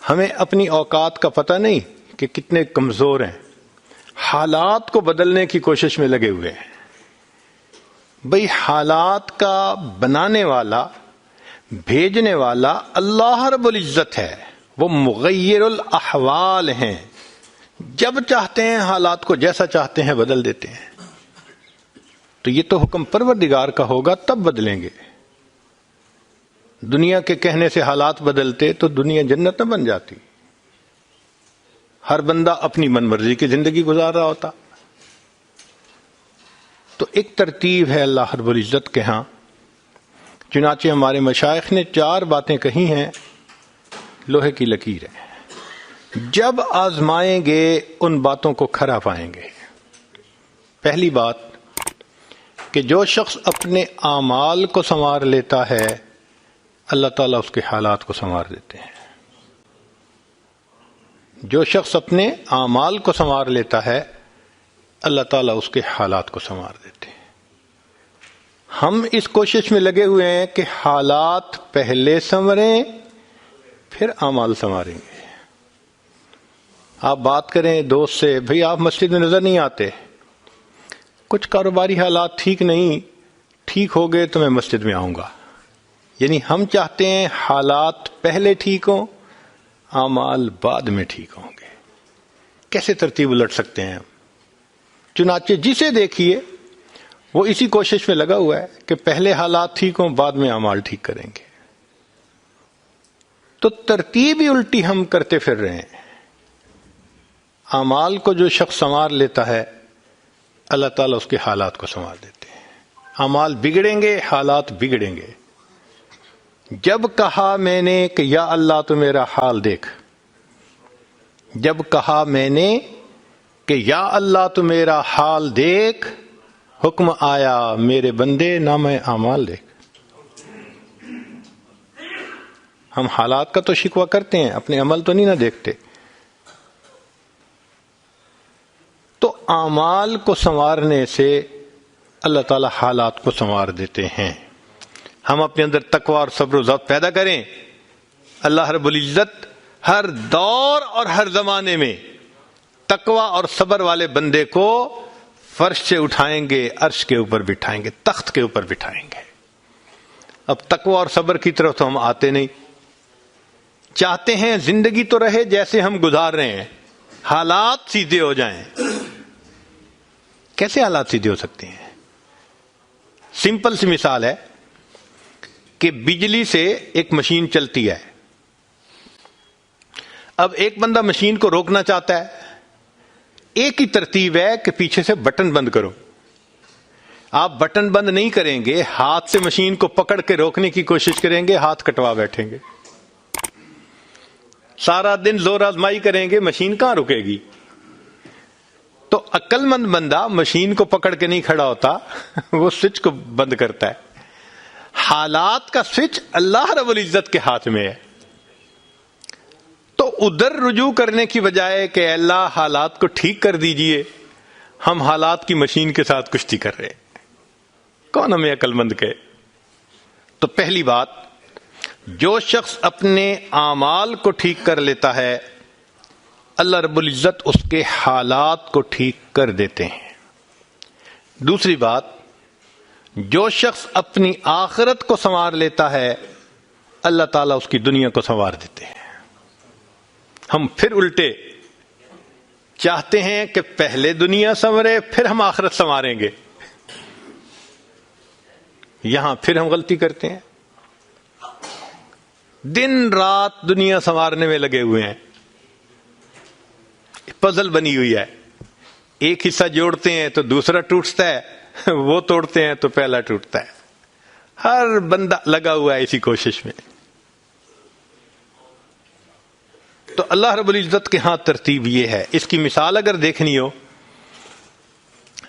ہمیں اپنی اوقات کا پتہ نہیں کہ کتنے کمزور ہیں، حالات کو بدلنے کی کوشش میں لگے ہوئے ہیں۔ بھئی حالات کا بنانے والا، بھیجنے والا اللہ رب العزت ہے، وہ مغیر الاحوال ہیں، جب چاہتے ہیں حالات کو جیسا چاہتے ہیں بدل دیتے ہیں۔ تو یہ تو حکم پروردگار کا ہوگا تب بدلیں گے۔ دنیا کے کہنے سے حالات بدلتے تو دنیا جنت نہ بن جاتی، ہر بندہ اپنی من مرضی کی زندگی گزار رہا ہوتا۔ تو ایک ترتیب ہے اللہ رب العزت کے ہاں، چنانچہ ہمارے مشائخ نے 4 باتیں کہی ہیں، لوہے کی لکیر ہے، جب آزمائیں گے ان باتوں کو کھرا پائیں گے۔ پہلی بات کہ جو شخص اپنے اعمال کو سنوار لیتا ہے اللہ تعالیٰ اس کے حالات کو سنوار دیتے ہیں۔ جو شخص اپنے اعمال کو سنوار لیتا ہے اللہ تعالیٰ اس کے حالات کو سنوار دیتے ہیں۔ ہم اس کوشش میں لگے ہوئے ہیں کہ حالات پہلے سنوریں پھر اعمال سنواریں گے۔ آپ بات کریں دوست سے، بھئی آپ مسجد میں نظر نہیں آتے، کچھ کاروباری حالات ٹھیک نہیں، ٹھیک ہو گئے تو میں مسجد میں آؤں گا۔ یعنی ہم چاہتے ہیں حالات پہلے ٹھیک ہوں، اعمال بعد میں ٹھیک ہوں گے۔ کیسے ترتیب الٹ سکتے ہیں ہم؟ چنانچہ جسے دیکھیے وہ اسی کوشش میں لگا ہوا ہے کہ پہلے حالات ٹھیک ہوں بعد میں اعمال ٹھیک کریں گے۔ تو ترتیب ہی الٹی ہم کرتے پھر رہے ہیں۔ اعمال کو جو شخص سنوار لیتا ہے اللہ تعالیٰ اس کے حالات کو سنوار دیتے ہیں۔ اعمال بگڑیں گے، حالات بگڑیں گے۔ جب کہا میں نے کہ یا اللہ تو میرا حال دیکھ، جب کہا میں نے کہ یا اللہ تو میرا حال دیکھ، حکم آیا میرے بندے نامہ اعمال دیکھ۔ ہم حالات کا تو شکوہ کرتے ہیں، اپنے عمل تو نہیں نہ دیکھتے۔ تو اعمال کو سنوارنے سے اللہ تعالی حالات کو سنوار دیتے ہیں۔ ہم اپنے اندر تقوی اور صبر و ضبط پیدا کریں، اللہ رب العزت ہر دور اور ہر زمانے میں تقوی اور صبر والے بندے کو فرش سے اٹھائیں گے، عرش کے اوپر بٹھائیں گے، تخت کے اوپر بٹھائیں گے۔ اب تقوی اور صبر کی طرف تو ہم آتے نہیں، چاہتے ہیں زندگی تو رہے جیسے ہم گزار رہے ہیں، حالات سیدھے ہو جائیں۔ کیسے حالات سیدھے ہو سکتے ہیں؟ سمپل سی مثال ہے کہ بجلی سے ایک مشین چلتی ہے، اب ایک بندہ مشین کو روکنا چاہتا ہے، ایک ہی ترتیب ہے کہ پیچھے سے بٹن بند کرو۔ آپ بٹن بند نہیں کریں گے، ہاتھ سے مشین کو پکڑ کے روکنے کی کوشش کریں گے، ہاتھ کٹوا بیٹھیں گے، سارا دن زور آزمائی کریں گے، مشین کہاں رکے گی؟ تو عقل مند بندہ مشین کو پکڑ کے نہیں کھڑا ہوتا، وہ سوئچ کو بند کرتا ہے۔ حالات کا سوئچ اللہ رب العزت کے ہاتھ میں ہے۔ تو ادھر رجوع کرنے کی بجائے کہ اللہ حالات کو ٹھیک کر دیجئے، ہم حالات کی مشین کے ساتھ کشتی کر رہے ہیں۔ کون ہمیں عقل مند کہے؟ تو پہلی بات، جو شخص اپنے اعمال کو ٹھیک کر لیتا ہے اللہ رب العزت اس کے حالات کو ٹھیک کر دیتے ہیں۔ دوسری بات، جو شخص اپنی آخرت کو سنوار لیتا ہے اللہ تعالیٰ اس کی دنیا کو سنوار دیتے ہیں۔ ہم پھر الٹے چاہتے ہیں کہ پہلے دنیا سنورے پھر ہم آخرت سنواریں گے، یہاں پھر ہم غلطی کرتے ہیں، دن رات دنیا سنوارنے میں لگے ہوئے ہیں، پزل بنی ہوئی ہے، ایک حصہ جوڑتے ہیں تو دوسرا ٹوٹتا ہے، وہ توڑتے ہیں تو پہلا ٹوٹتا ہے، ہر بندہ لگا ہوا ہے اسی کوشش میں۔ تو اللہ رب العزت کے ہاں ترتیب یہ ہے۔ اس کی مثال اگر دیکھنی ہو،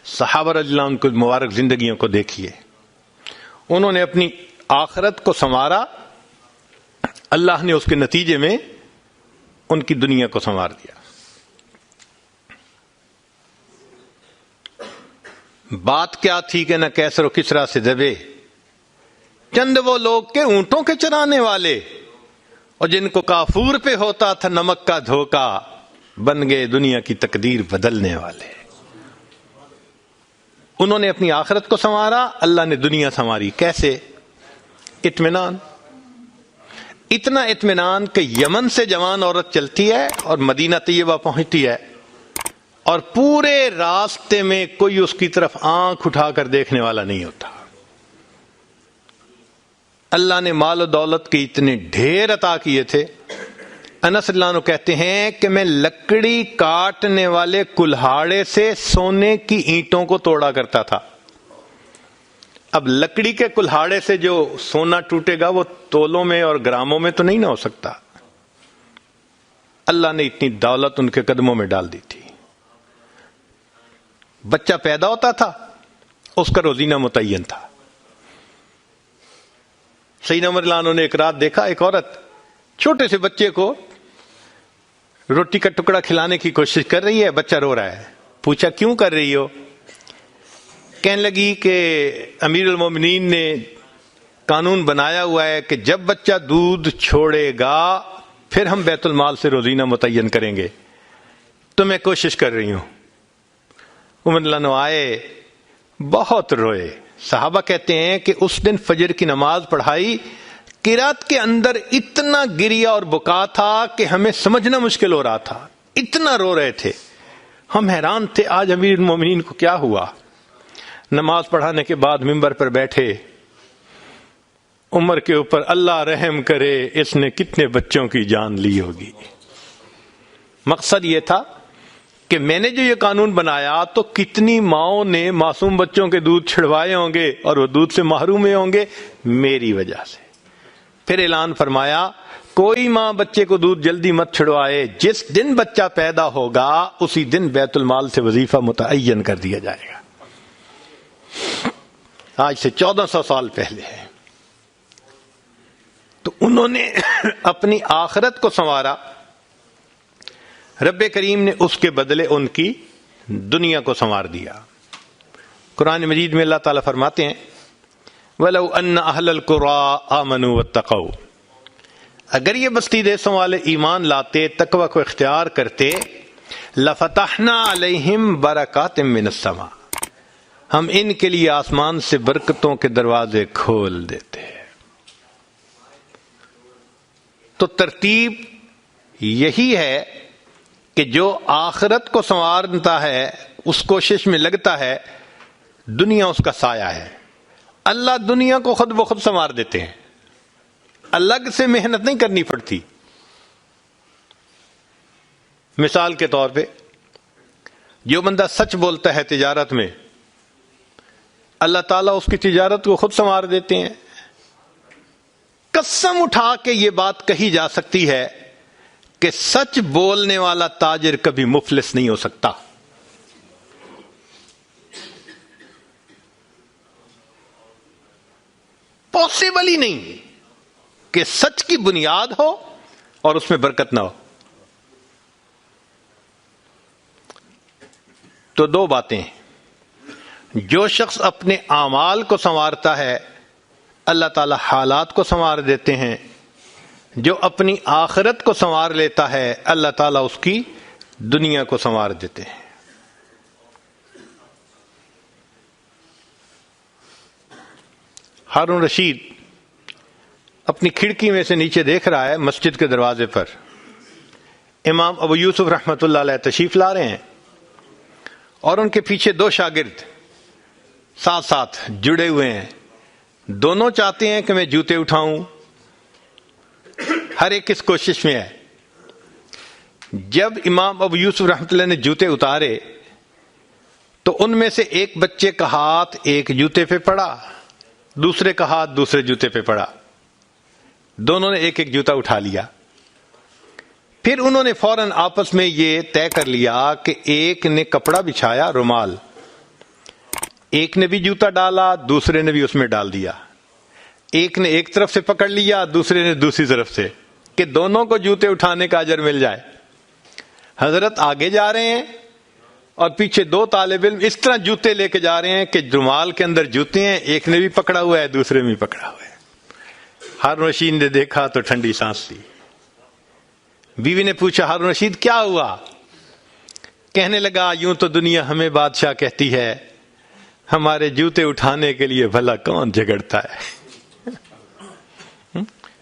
صحابہ رضی اللہ عنہ کی مبارک زندگیوں کو دیکھیے، انہوں نے اپنی آخرت کو سنوارا، اللہ نے اس کے نتیجے میں ان کی دنیا کو سنوار دیا۔ بات کیا تھی کہ نہ کیسر و کسرا سے دبے، چند وہ لوگ کے اونٹوں کے چرانے والے، اور جن کو کافور پہ ہوتا تھا نمک کا دھوکا، بن گئے دنیا کی تقدیر بدلنے والے۔ انہوں نے اپنی آخرت کو سنوارا، اللہ نے دنیا سنواری۔ کیسے؟ اطمینان، اتنا اطمینان کہ یمن سے جوان عورت چلتی ہے اور مدینہ طیبہ پہنچتی ہے اور پورے راستے میں کوئی اس کی طرف آنکھ اٹھا کر دیکھنے والا نہیں ہوتا۔ اللہ نے مال و دولت کے اتنے ڈھیر عطا کیے تھے۔ انس اللہ عنہ کہتے ہیں کہ میں لکڑی کاٹنے والے کلہاڑے سے سونے کی اینٹوں کو توڑا کرتا تھا۔ اب لکڑی کے کلہاڑے سے جو سونا ٹوٹے گا وہ تولوں میں اور گراموں میں تو نہیں نہ ہو سکتا۔ اللہ نے اتنی دولت ان کے قدموں میں ڈال دی تھی۔ بچہ پیدا ہوتا تھا، اس کا روزینہ متعین تھا۔ سیدنا عمر رضی اللہ عنہ نے ایک رات دیکھا، ایک عورت چھوٹے سے بچے کو روٹی کا ٹکڑا کھلانے کی کوشش کر رہی ہے، بچہ رو رہا ہے۔ پوچھا کیوں کر رہی ہو؟ کہنے لگی کہ امیر المومنین نے قانون بنایا ہوا ہے کہ جب بچہ دودھ چھوڑے گا پھر ہم بیت المال سے روزینہ متعین کریں گے، تو میں کوشش کر رہی ہوں۔ عمر رضی اللہ عنہ آئے، بہت روئے۔ صحابہ کہتے ہیں کہ اس دن فجر کی نماز پڑھائی، قرات کے اندر اتنا گریا اور بکا تھا کہ ہمیں سمجھنا مشکل ہو رہا تھا، اتنا رو رہے تھے۔ ہم حیران تھے آج امیر المومنین کو کیا ہوا۔ نماز پڑھانے کے بعد ممبر پر بیٹھے، عمر کے اوپر اللہ رحم کرے، اس نے کتنے بچوں کی جان لی ہوگی۔ مقصد یہ تھا کہ میں نے جو یہ قانون بنایا تو کتنی ماؤں نے معصوم بچوں کے دودھ چھڑوائے ہوں گے اور وہ دودھ سے محروم ہوں گے میری وجہ سے۔ پھر اعلان فرمایا کوئی ماں بچے کو دودھ جلدی مت چھڑوائے، جس دن بچہ پیدا ہوگا اسی دن بیت المال سے وظیفہ متعین کر دیا جائے گا۔ آج سے 1400 سال پہلے ہے۔ تو انہوں نے اپنی آخرت کو سنوارا، رب کریم نے اس کے بدلے ان کی دنیا کو سنوار دیا۔ قرآن مجید میں اللہ تعالیٰ فرماتے ہیں وَلَوْ أَنَّ أَهْلَ الْقُرَىٰ آمَنُوا وَاتَّقَوْا، اگر یہ بستی دیسوں والے ایمان لاتے، تقوی کو اختیار کرتے، لَفَتَحْنَا عَلَيْهِمْ بَرَكَاتٍ مِّنَ السَّمَاءِ، ہم ان کے لیے آسمان سے برکتوں کے دروازے کھول دیتے۔ تو ترتیب یہی ہے کہ جو آخرت کو سنوارتا ہے، اس کوشش میں لگتا ہے، دنیا اس کا سایہ ہے۔ اللہ دنیا کو خود بخود سنوار دیتے ہیں، الگ سے محنت نہیں کرنی پڑتی۔ مثال کے طور پہ جو بندہ سچ بولتا ہے تجارت میں، اللہ تعالیٰ اس کی تجارت کو خود سنوار دیتے ہیں۔ قسم اٹھا کے یہ بات کہی جا سکتی ہے کہ سچ بولنے والا تاجر کبھی مفلس نہیں ہو سکتا۔ پاسبل ہی نہیں کہ سچ کی بنیاد ہو اور اس میں برکت نہ ہو۔ تو دو باتیں، جو شخص اپنے اعمال کو سنوارتا ہے اللہ تعالی حالات کو سنوار دیتے ہیں، جو اپنی آخرت کو سنوار لیتا ہے اللہ تعالیٰ اس کی دنیا کو سنوار دیتے ہیں۔ ہارون رشید اپنی کھڑکی میں سے نیچے دیکھ رہا ہے، مسجد کے دروازے پر امام ابو یوسف رحمۃ اللہ علیہ تشریف لا رہے ہیں اور ان کے پیچھے دو شاگرد ساتھ ساتھ جڑے ہوئے ہیں۔ دونوں چاہتے ہیں کہ میں جوتے اٹھاؤں، ہر ایک اس کوشش میں ہے۔ جب امام ابو یوسف رحمۃ اللہ نے جوتے اتارے تو ان میں سے ایک بچے کا ہاتھ ایک جوتے پہ پڑا، دوسرے کا ہاتھ دوسرے جوتے پہ پڑا، دونوں نے ایک ایک جوتا اٹھا لیا۔ پھر انہوں نے فوراً آپس میں یہ طے کر لیا کہ ایک نے کپڑا بچھایا، رومال، ایک نے بھی جوتا ڈالا، دوسرے نے بھی اس میں ڈال دیا، ایک نے ایک طرف سے پکڑ لیا، دوسرے نے دوسری طرف سے، کہ دونوں کو جوتے اٹھانے کا اجر مل جائے۔ حضرت آگے جا رہے ہیں اور پیچھے دو طالب علم اس طرح جوتے لے کے جا رہے ہیں کہ رومال کے اندر جوتے ہیں، ایک نے بھی پکڑا ہوا ہے دوسرے میں بھی پکڑا ہوا ہے۔ ہارون رشید نے دیکھا تو ٹھنڈی سانس لی، بیوی نے پوچھا ہارون رشید کیا ہوا؟ کہنے لگا یوں تو دنیا ہمیں بادشاہ کہتی ہے، ہمارے جوتے اٹھانے کے لیے بھلا کون جھگڑتا ہے؟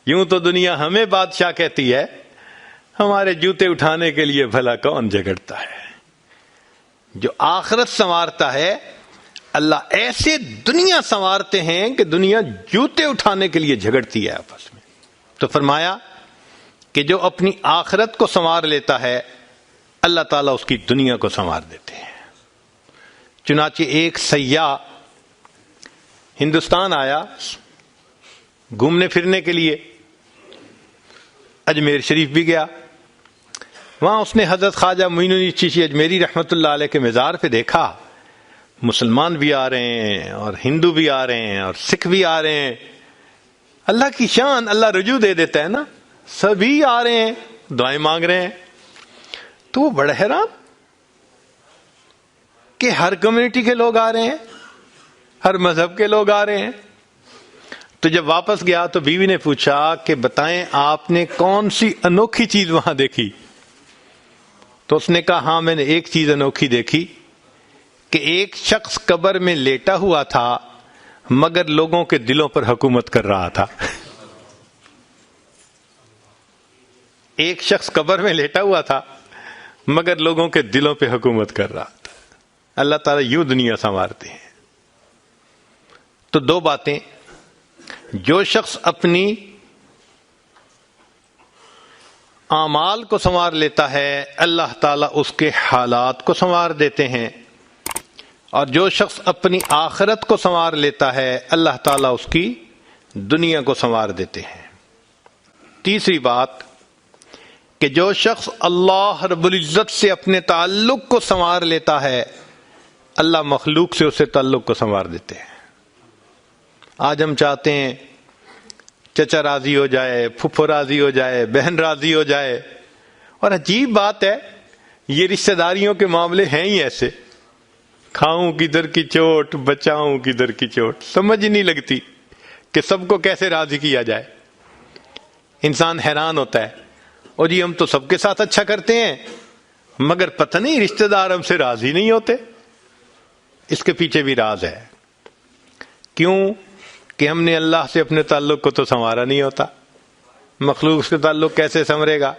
یوں تو دنیا ہمیں بادشاہ کہتی ہے، ہمارے جوتے اٹھانے کے لیے بھلا کون جھگڑتا ہے۔ جو آخرت سنوارتا ہے اللہ ایسے دنیا سنوارتے ہیں کہ دنیا جوتے اٹھانے کے لیے جھگڑتی ہے آپس میں۔ تو فرمایا کہ جو اپنی آخرت کو سنوار لیتا ہے اللہ تعالیٰ اس کی دنیا کو سنوار دیتے ہیں۔ چنانچہ ایک سیاح ہندوستان آیا گھومنے پھرنے کے لیے، اجمیر شریف بھی گیا، وہاں اس نے حضرت خواجہ معین الدین چشتی اجمیری رحمۃ اللہ علیہ کے مزار پہ دیکھا مسلمان بھی آ رہے ہیں اور ہندو بھی آ رہے ہیں اور سکھ بھی آ رہے ہیں۔ اللہ کی شان، اللہ رجوع دے دیتا ہے نا، سبھی آ رہے ہیں دعائیں مانگ رہے ہیں۔ تو وہ بڑا حیران کہ ہر کمیونٹی کے لوگ آ رہے ہیں، ہر مذہب کے لوگ آ رہے ہیں۔ تو جب واپس گیا تو بیوی نے پوچھا کہ بتائیں آپ نے کون سی انوکھی چیز وہاں دیکھی؟ تو اس نے کہا ہاں میں نے ایک چیز انوکھی دیکھی کہ ایک شخص قبر میں لیٹا ہوا تھا مگر لوگوں کے دلوں پر حکومت کر رہا تھا۔ ایک شخص قبر میں لیٹا ہوا تھا مگر لوگوں کے دلوں پہ حکومت کر رہا تھا۔ اللہ تعالیٰ یوں دنیا سنوارتے ہیں۔ تو دو باتیں، جو شخص اپنی اعمال کو سنوار لیتا ہے اللہ تعالیٰ اس کے حالات کو سنوار دیتے ہیں، اور جو شخص اپنی آخرت کو سنوار لیتا ہے اللہ تعالیٰ اس کی دنیا کو سنوار دیتے ہیں۔ تیسری بات کہ جو شخص اللہ رب العزت سے اپنے تعلق کو سنوار لیتا ہے اللہ مخلوق سے اسے تعلق کو سنوار دیتے ہیں۔ آج ہم چاہتے ہیں چچا راضی ہو جائے، پھپھو راضی ہو جائے، بہن راضی ہو جائے، اور عجیب بات ہے یہ رشتہ داریوں کے معاملے ہیں ہی ایسے، کھاؤں کدھر کی چوٹ بچاؤں کدھر کی چوٹ، سمجھ ہی نہیں لگتی کہ سب کو کیسے راضی کیا جائے۔ انسان حیران ہوتا ہے، اور جی ہم تو سب کے ساتھ اچھا کرتے ہیں مگر پتہ نہیں رشتہ دار ہم سے راضی نہیں ہوتے۔ اس کے پیچھے بھی راز ہے، کیوں کہ ہم نے اللہ سے اپنے تعلق کو تو سنوارا نہیں ہوتا، مخلوق سے تعلق کیسے سنورے گا؟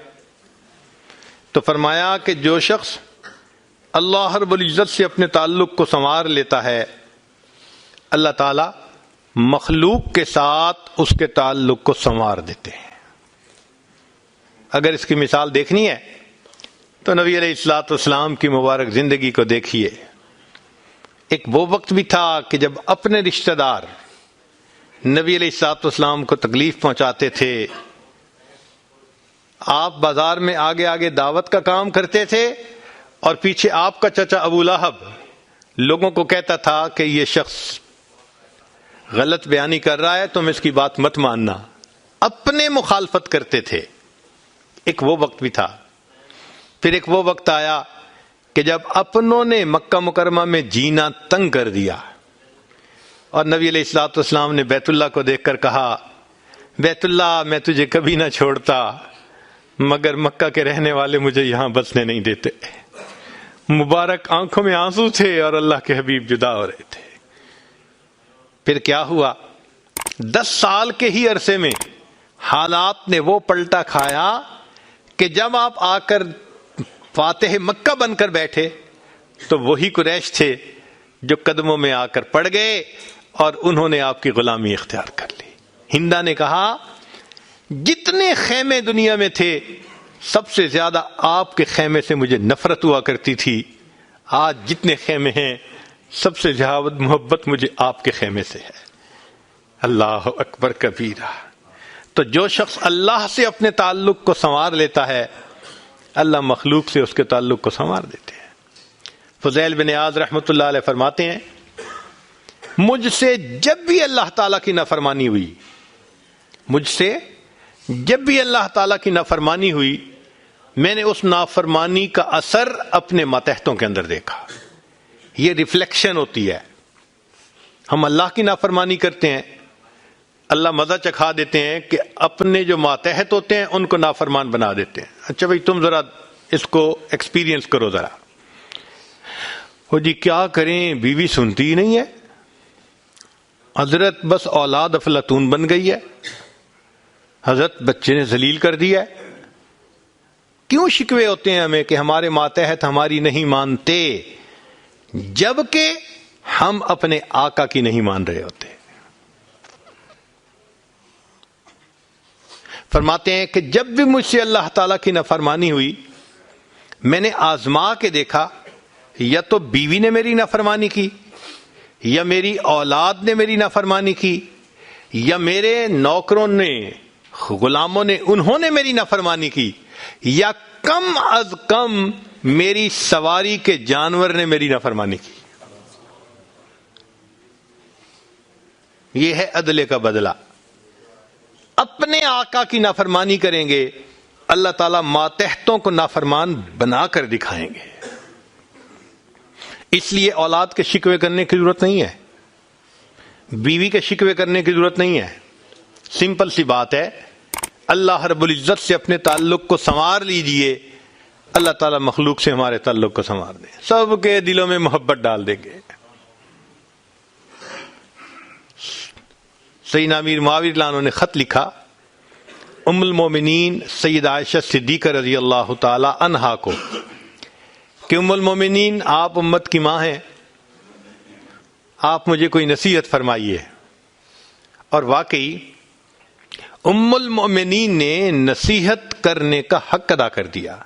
تو فرمایا کہ جو شخص اللہ رب العزت سے اپنے تعلق کو سنوار لیتا ہے اللہ تعالی مخلوق کے ساتھ اس کے تعلق کو سنوار دیتے ہیں۔ اگر اس کی مثال دیکھنی ہے تو نبی علیہ الصلوۃ والسلام کی مبارک زندگی کو دیکھیے۔ ایک وہ وقت بھی تھا کہ جب اپنے رشتہ دار نبی علیہ الصلوۃ والسلام کو تکلیف پہنچاتے تھے، آپ بازار میں آگے آگے دعوت کا کام کرتے تھے اور پیچھے آپ کا چچا ابو لہب لوگوں کو کہتا تھا کہ یہ شخص غلط بیانی کر رہا ہے تم اس کی بات مت ماننا، اپنے مخالفت کرتے تھے۔ ایک وہ وقت بھی تھا، پھر ایک وہ وقت آیا کہ جب اپنوں نے مکہ مکرمہ میں جینا تنگ کر دیا، اور نبی علیہ الصلوۃ والسلام نے بیت اللہ کو دیکھ کر کہا بیت اللہ میں تجھے کبھی نہ چھوڑتا مگر مکہ کے رہنے والے مجھے یہاں بسنے نہیں دیتے۔ مبارک آنکھوں میں آنسو تھے اور اللہ کے حبیب جدا ہو رہے تھے۔ پھر کیا ہوا؟ 10 سال کے ہی عرصے میں حالات نے وہ پلٹا کھایا کہ جب آپ آ کر فاتح مکہ بن کر بیٹھے تو وہی قریش تھے جو قدموں میں آ کر پڑ گئے اور انہوں نے آپ کی غلامی اختیار کر لی۔ ہندا نے کہا جتنے خیمے دنیا میں تھے سب سے زیادہ آپ کے خیمے سے مجھے نفرت ہوا کرتی تھی، آج جتنے خیمے ہیں سب سے زیادہ محبت مجھے آپ کے خیمے سے ہے۔ اللہ اکبر کبیرہ۔ تو جو شخص اللہ سے اپنے تعلق کو سنوار لیتا ہے اللہ مخلوق سے اس کے تعلق کو سنوار دیتے ہیں۔ فضیل بن عیاض رحمۃ اللہ علیہ فرماتے ہیں مجھ سے جب بھی اللہ تعالیٰ کی نافرمانی ہوئی، مجھ سے جب بھی اللہ تعالیٰ کی نافرمانی ہوئی میں نے اس نافرمانی کا اثر اپنے ماتحتوں کے اندر دیکھا۔ یہ ریفلیکشن ہوتی ہے، ہم اللہ کی نافرمانی کرتے ہیں، اللہ مزہ چکھا دیتے ہیں کہ اپنے جو ماتحت ہوتے ہیں ان کو نافرمان بنا دیتے ہیں. اچھا بھائی تم ذرا اس کو ایکسپیرینس کرو ذرا. وہ جی کیا کریں، بیوی سنتی ہی نہیں ہے، حضرت بس اولاد افلاطون بن گئی ہے، حضرت بچے نے ذلیل کر دیا ہے. کیوں شکوے ہوتے ہیں ہمیں کہ ہمارے ماتحت ہماری نہیں مانتے، جبکہ ہم اپنے آقا کی نہیں مان رہے ہوتے. فرماتے ہیں کہ جب بھی مجھ سے اللہ تعالیٰ کی نافرمانی ہوئی، میں نے آزما کے دیکھا، یا تو بیوی نے میری نافرمانی کی، یا میری اولاد نے میری نافرمانی کی، یا میرے نوکروں نے، غلاموں نے، انہوں نے میری نافرمانی کی، یا کم از کم میری سواری کے جانور نے میری نافرمانی کی. یہ ہے عدل کا بدلہ. اپنے آقا کی نافرمانی کریں گے، اللہ تعالیٰ ماتحتوں کو نافرمان بنا کر دکھائیں گے. اس لیے اولاد کے شکوے کرنے کی ضرورت نہیں ہے، بیوی کے شکوے کرنے کی ضرورت نہیں ہے. سمپل سی بات ہے، اللہ رب العزت سے اپنے تعلق کو سنوار لیجئے، اللہ تعالیٰ مخلوق سے ہمارے تعلق کو سنوار دیں، سب کے دلوں میں محبت ڈال دیں گے. سیدنا امیر معاویہ رضی اللہ عنہ نے خط لکھا ام المومنین سیدہ عائشہ صدیقہ رضی اللہ تعالی عنہا کو کہ ام المومنین آپ امت کی ماں ہیں، آپ مجھے کوئی نصیحت فرمائیے. اور واقعی ام المومنین نے نصیحت کرنے کا حق ادا کر دیا.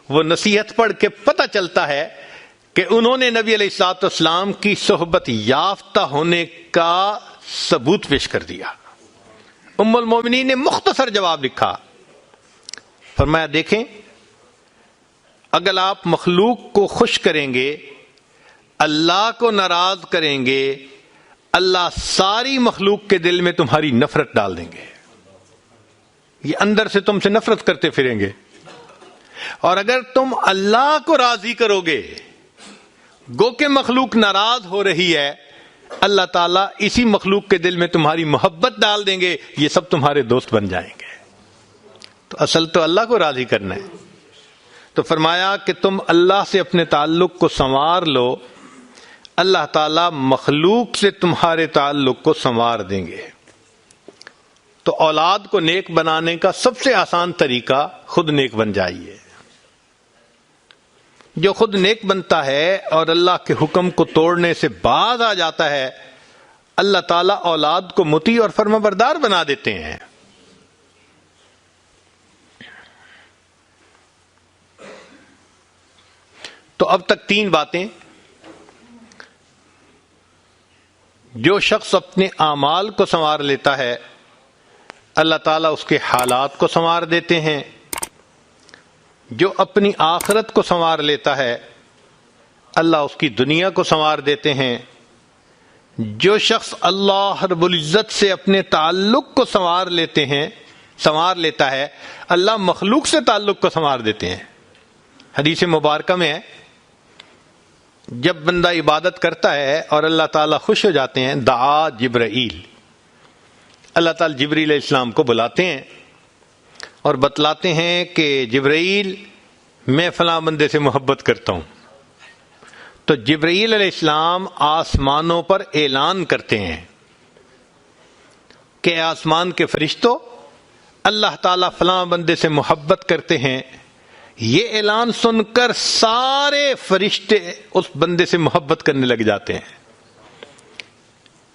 وہ نصیحت پڑھ کے پتہ چلتا ہے کہ انہوں نے نبی علیہ الصلوۃ والسلام کی صحبت یافتہ ہونے کا ثبوت پیش کر دیا. ام المومنین نے مختصر جواب لکھا، فرمایا دیکھیں اگر آپ مخلوق کو خوش کریں گے، اللہ کو ناراض کریں گے، اللہ ساری مخلوق کے دل میں تمہاری نفرت ڈال دیں گے. یہ اندر سے تم سے نفرت کرتے پھریں گے. اور اگر تم اللہ کو راضی کرو گے، گو کہ مخلوق ناراض ہو رہی ہے، اللہ تعالیٰ اسی مخلوق کے دل میں تمہاری محبت ڈال دیں گے، یہ سب تمہارے دوست بن جائیں گے. تو اصل تو اللہ کو راضی کرنا ہے. تو فرمایا کہ تم اللہ سے اپنے تعلق کو سنوار لو، اللہ تعالیٰ مخلوق سے تمہارے تعلق کو سنوار دیں گے. تو اولاد کو نیک بنانے کا سب سے آسان طریقہ خود نیک بن جائیے. جو خود نیک بنتا ہے اور اللہ کے حکم کو توڑنے سے باز آ جاتا ہے، اللہ تعالیٰ اولاد کو مطیع اور فرمانبردار بنا دیتے ہیں. تو اب تک 3 باتیں. جو شخص اپنے اعمال کو سنوار لیتا ہے، اللہ تعالیٰ اس کے حالات کو سنوار دیتے ہیں. جو اپنی آخرت کو سنوار لیتا ہے، اللہ اس کی دنیا کو سنوار دیتے ہیں. جو شخص اللہ رب العزت سے اپنے تعلق کو سنوار لیتا ہے، اللہ مخلوق سے تعلق کو سنوار دیتے ہیں. حدیث مبارکہ میں ہے جب بندہ عبادت کرتا ہے اور اللہ تعالیٰ خوش ہو جاتے ہیں، دعا جبرائیل، اللہ تعالیٰ جبریل علیہ السلام کو بلاتے ہیں اور بتلاتے ہیں کہ جبرائیل میں فلاں بندے سے محبت کرتا ہوں. تو جبرائیل علیہ السلام آسمانوں پر اعلان کرتے ہیں کہ آسمان کے فرشتوں، اللہ تعالیٰ فلاں بندے سے محبت کرتے ہیں. یہ اعلان سن کر سارے فرشتے اس بندے سے محبت کرنے لگ جاتے ہیں.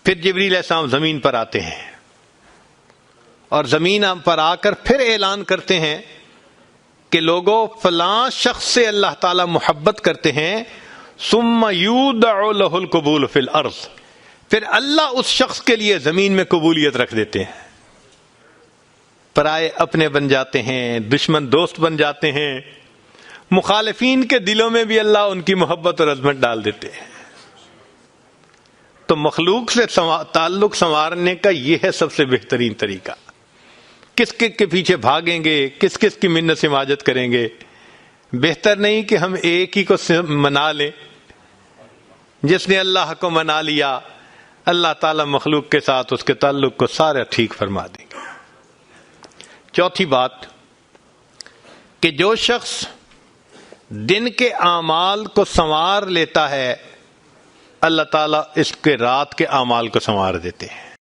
پھر جبریل علیہ السلام زمین پر آتے ہیں اور زمین پر آ کر پھر اعلان کرتے ہیں کہ لوگوں فلاں شخص سے اللہ تعالیٰ محبت کرتے ہیں. ثم یودع له القبول فی الارض، پھر اللہ اس شخص کے لیے زمین میں قبولیت رکھ دیتے ہیں. پرائے اپنے بن جاتے ہیں، دشمن دوست بن جاتے ہیں، مخالفین کے دلوں میں بھی اللہ ان کی محبت اور عظمت ڈال دیتے ہیں. تو مخلوق سے تعلق سنوارنے کا یہ ہے سب سے بہترین طریقہ. کس کے پیچھے بھاگیں گے، کس کی منت سماجت کریں گے؟ بہتر نہیں کہ ہم ایک ہی کو منا لیں. جس نے اللہ کو منا لیا، اللہ تعالیٰ مخلوق کے ساتھ اس کے تعلق کو سارا ٹھیک فرما دیں گے۔ چوتھی بات کہ جو شخص دن کے اعمال کو سنوار لیتا ہے، اللہ تعالیٰ اس کے رات کے اعمال کو سنوار دیتے ہیں۔